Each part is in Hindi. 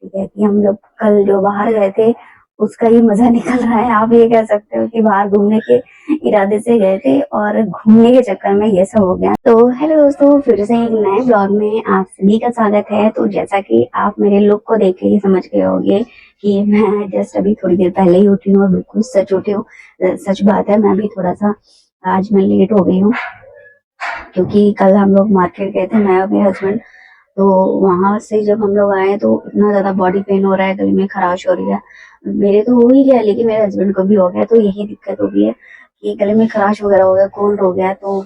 ठीक है, कि हम लोग कल जो बाहर गए थे उसका ही मजा निकल रहा है। आप ये कह सकते हो कि बाहर घूमने के इरादे से गए थे और घूमने के चक्कर में ये सब हो गया। तो हेलो दोस्तों, फिर से एक नए ब्लॉग में आप सभी का स्वागत है। तो जैसा कि आप मेरे लुक को देख के ही समझ गए होंगे कि मैं जस्ट अभी थोड़ी देर पहले ही उठी हूँ और बिल्कुल सच उठी हूँ। सच बात है, मैं भी थोड़ा सा आज मैं लेट हो गई हूँ क्योंकि कल हम लोग मार्केट गए थे, मैं और मेरे हस्बैंड। तो वहां से जब हम लोग आए तो इतना ज्यादा बॉडी पेन हो रहा है, गले में खराश हो रही है। मेरे तो हो ही गया, लेकिन मेरे हस्बैंड को भी हो गया। तो यही दिक्कत हो गई है कि गले में खराश वगैरह हो गया, कोल्ड हो गया। तो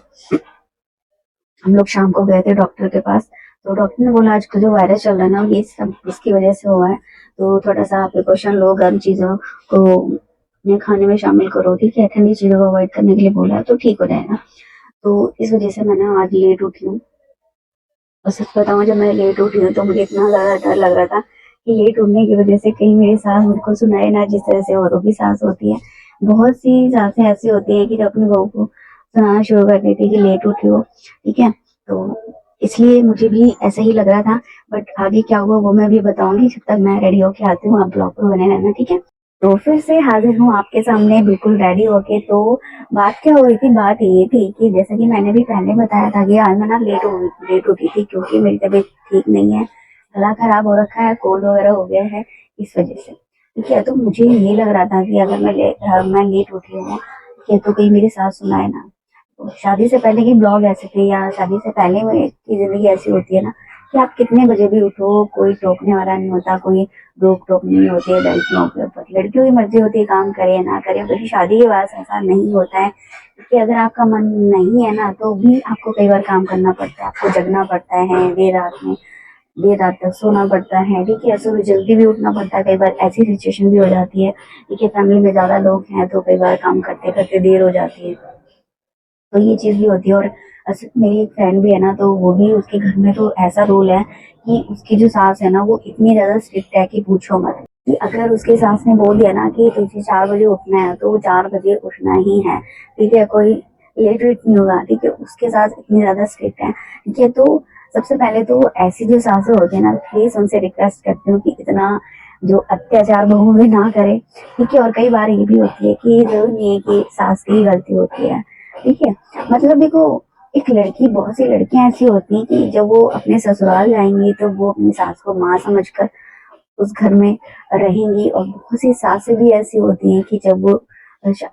हम लोग शाम को गए थे डॉक्टर के पास। तो डॉक्टर ने बोला आजकल जो वायरस चल रहा है ना, ये सब इसकी वजह से हुआ है। तो थोड़ा सा प्रिकॉशन लो, गर्म चीजों को अपने खाने में शामिल करो, ठीक है, ठंडी चीजों को अवॉइड करने के लिए बोला है, तो ठीक हो जाएगा। तो इस वजह से मैं ना आज लेट उठी हूँ। और सच बताऊं, जब मैं लेट उठी हूँ तो मुझे इतना ज्यादा डर लग रहा था कि लेट उठने की वजह से कहीं मेरी सांस मुझको सुनाए ना, जिस तरह से औरों की सांस होती है। बहुत सी सांसें ऐसी होती है कि जो अपनी बहू को सुनाना शुरू कर देती है कि लेट उठी हो, ठीक है। तो इसलिए मुझे भी ऐसा ही लग रहा था। बट आगे क्या हुआ वो मैं भी बताऊंगी। जब तक मैं रेडी होके आती हूँ, आप ब्लॉग पर बने रहना, ठीक है। तो फिर से हाजिर हूँ आपके सामने बिल्कुल रेडी होके। तो बात क्या हो रही थी, बात ये थी कि जैसा कि मैंने भी पहले बताया था कि आज मैं ना लेट उठी थी क्योंकि मेरी तबीयत ठीक नहीं है। गला खराब हो रखा है, कोल्ड वगैरह हो गया है, इस वजह से, ठीक है। तो मुझे ये लग रहा था कि अगर मैं लेट उठी हूँ, ठीक है, तो कहीं मेरी सास सुनाए ना। तो शादी से पहले के ब्लॉग ऐसे थे, या शादी से पहले में की जिंदगी ऐसी होती है ना कि आप कितने बजे भी उठो, कोई टोकने वाला नहीं होता, कोई रोक टोक नहीं होती है लड़कियों के ऊपर। लड़कियों की मर्जी होती है काम करे या ना करे, बल्कि शादी के बाद ऐसा नहीं होता है। कि अगर आपका मन नहीं है ना तो भी आपको कई बार काम करना पड़ता है, आपको जगना पड़ता है देर रात में, देर रात तक सोना पड़ता है, ठीक है। सुबह जल्दी भी उठना पड़ता है। कई बार ऐसी सिचुएशन भी हो जाती है, ठीक है, फैमिली में ज्यादा लोग हैं तो कई बार काम करते करते देर हो जाती है। तो ये चीज भी होती है। और मेरी एक फ्रेंड भी है ना, तो वो भी, उसके घर में तो ऐसा रूल है कि उसकी जो सास है ना वो इतनी ज्यादा स्ट्रिक्ट है कि पूछो मत। कि अगर उसकी सास ने बोल दिया ना कि तुझे 4 बजे उठना है तो वो 4 बजे उठना ही है, ठीक है। कोई लेट वेट नहीं होगा, ठीक है। उसके सास इतनी ज्यादा स्ट्रिक्ट है, ठीक है। तो सबसे पहले तो ऐसी जो सासें होती है ना, प्लीज उनसे रिक्वेस्ट करती हूँ कि इतना जो अत्याचार बहू में ना करे, ठीक है। और कई बार ये भी होती है कि जरूर नहीं है कि सास की गलती होती है, ठीक है। मतलब देखो, एक लड़की, बहुत सी लड़कियां ऐसी होती हैं कि जब वो अपने ससुराल जाएंगी तो वो अपनी सास को माँ समझकर उस घर में रहेंगी। और बहुत सी सासें भी ऐसी होती हैं कि जब वो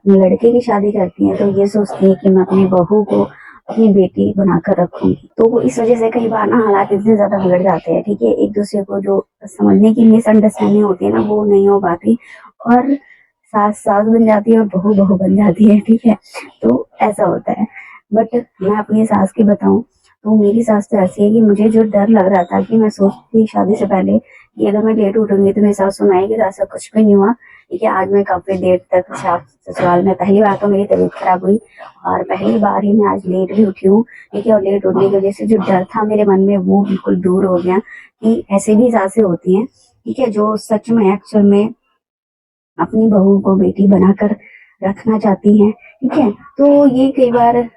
लड़के की शादी करती हैं तो ये सोचती है कि मैं अपनी बहू को अपनी बेटी बनाकर रखूंगी। तो वो इस वजह से कई बार ना हालात इतने ज्यादा बिगड़ जाते हैं, ठीक है। एक दूसरे को जो समझने की मिसअंडरस्टैंडिंग होती है ना, वो नहीं हो पाती। और सास सास बन जाती है और बहू बहू बन जाती है, ठीक है। तो ऐसा होता है। बट मैं अपनी सास की बताऊं तो मेरी सास तो ऐसी है कि मुझे जो डर लग रहा था, कि मैं सोचती थी शादी से पहले कि अगर मैं लेट उठूंगी तो मेरी सास सुनाएगी, तो ऐसा कुछ भी नहीं हुआ, ठीक है। आज मैं काफी देर तक ससुराल में, पहली बार तो मेरी तबीयत खराब हुई और पहली बार ही मैं आज लेट भी उठी हूँ, ठीक है। और लेट उठने की वजह से जो डर था मेरे मन में वो बिल्कुल दूर हो गया कि ऐसे भी सासें होती हैं, ठीक है, जो सच में एक्चुअल में अपनी बहू को बेटी बनाकर रखना चाहती हैं, ठीक है। तो ये कई बार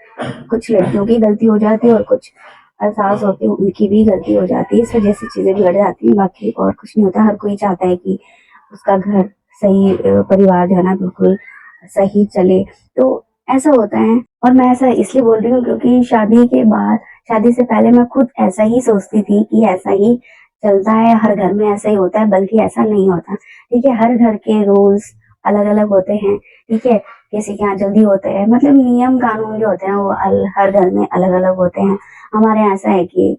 कुछ लड़कियों की गलती हो जाती है और कुछ सास होती है उनकी भी गलती हो जाती है। इस वजह से चीजें बिगड़ जाती हैं, बाकी और कुछ नहीं होता। हर कोई चाहता है कि उसका घर सही, परिवार जो है ना बिल्कुल सही चले। तो ऐसा होता है। और मैं ऐसा इसलिए बोल रही हूँ क्योंकि शादी के बाद, शादी से पहले मैं खुद ऐसा ही सोचती थी कि ऐसा ही चलता है, हर घर में ऐसा ही होता है, बल्कि ऐसा नहीं होता, ठीक है। हर घर के रूल्स अलग अलग होते हैं, ठीक है। किसी के यहाँ जल्दी होते हैं, मतलब नियम कानून जो होते हैं वो हर घर में अलग अलग होते हैं। हमारे यहाँ ऐसा है कि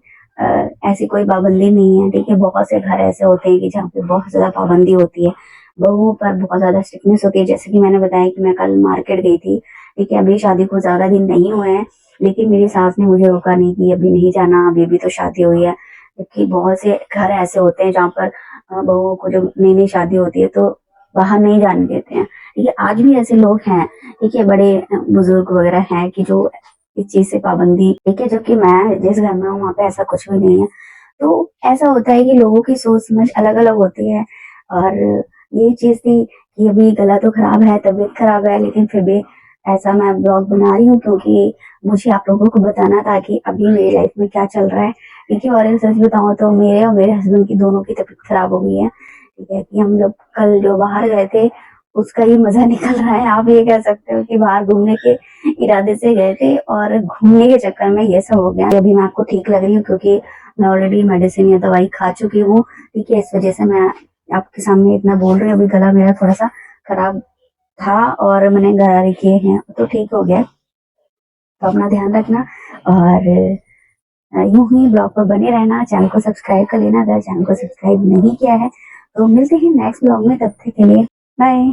ऐसी कोई पाबंदी नहीं है, ठीक है। बहुत से घर ऐसे होते हैं कि जहाँ पे बहुत ज्यादा पाबंदी होती है, बहुओं पर बहुत ज्यादा स्ट्रिक्टनेस होती है। जैसे कि मैंने बताया कि मैं कल मार्केट गई थी, ठीक है। अभी शादी को ज्यादा दिन नहीं हुए हैं, लेकिन मेरी सास ने मुझे रोका नहीं कि अभी नहीं जाना, अभी भी तो शादी हुई है। क्योंकि बहुत से घर ऐसे होते हैं जहाँ पर बहुओं को जब नई नई शादी होती है तो बाहर नहीं जाने देते हैं, ठीक है। आज भी ऐसे लोग हैं, ठीक है, बड़े बुजुर्ग वगैरह हैं कि जो इस चीज से पाबंदी, ठीक है। जबकि मैं जिस घर में हूँ वहां पे ऐसा कुछ भी नहीं है। तो ऐसा होता है कि लोगों की सोच समझ अलग अलग होती है। और ये चीज थी कि अभी गला तो खराब है, तबीयत खराब है, लेकिन फिर भी ऐसा मैं ब्लॉग बना रही हूँ क्योंकि मुझे आप लोगों को बताना था कि अभी मेरी लाइफ में क्या चल रहा है। क्योंकि और एक सच बताऊँ तो मेरे और मेरे हस्बैंड की दोनों की तबीयत खराब हो गई है। ठीक है कि हम लोग कल जो बाहर गए थे उसका ही मजा निकल रहा है। आप ये कह सकते हो कि बाहर घूमने के इरादे से गए थे और घूमने के चक्कर में ये सब हो गया। अभी मैं आपको ठीक लग रही हूँ क्योंकि मैं ऑलरेडी मेडिसिन या दवाई खा चुकी हूँ। ठीक है, इस वजह से मैं आपके सामने इतना बोल रही हूँ। अभी गला मेरा थोड़ा सा खराब था और मैंने गरारे किए हैं तो ठीक हो गया। तो अपना ध्यान रखना और यूं ही ब्लॉग पर बने रहना। चैनल को सब्सक्राइब कर लेना अगर चैनल को सब्सक्राइब नहीं किया है। तो मिलते हैं नेक्स्ट ब्लॉग में, तब तक के लिए बाय।